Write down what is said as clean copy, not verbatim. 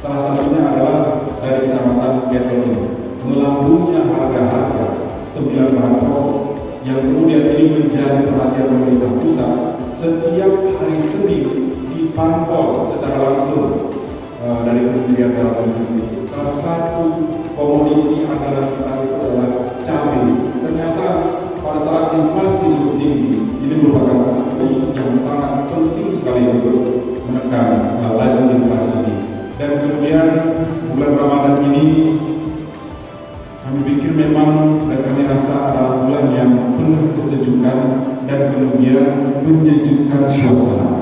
Salah satunya adalah dari Kecamatan Getoni, melambungnya harga-harga 9 bahan pokok yang kemudian ini menjadi perhatian pemerintah pusat. Setiap hari Senin dipantau secara langsung dari Kementerian Dalam Negeri. Salah satu komoditi andalan kita itu adalah cabai. Ternyata pada saat inflasi cukup tinggi, ini merupakan satu yang sangat penting sekali untuk menekan laju inflasi ini. Dan kemudian bulan Ramadan ini kami pikir memang dan kami rasa adalah bulan yang penuh kesejukan dan kemudian menyejukkan suasana.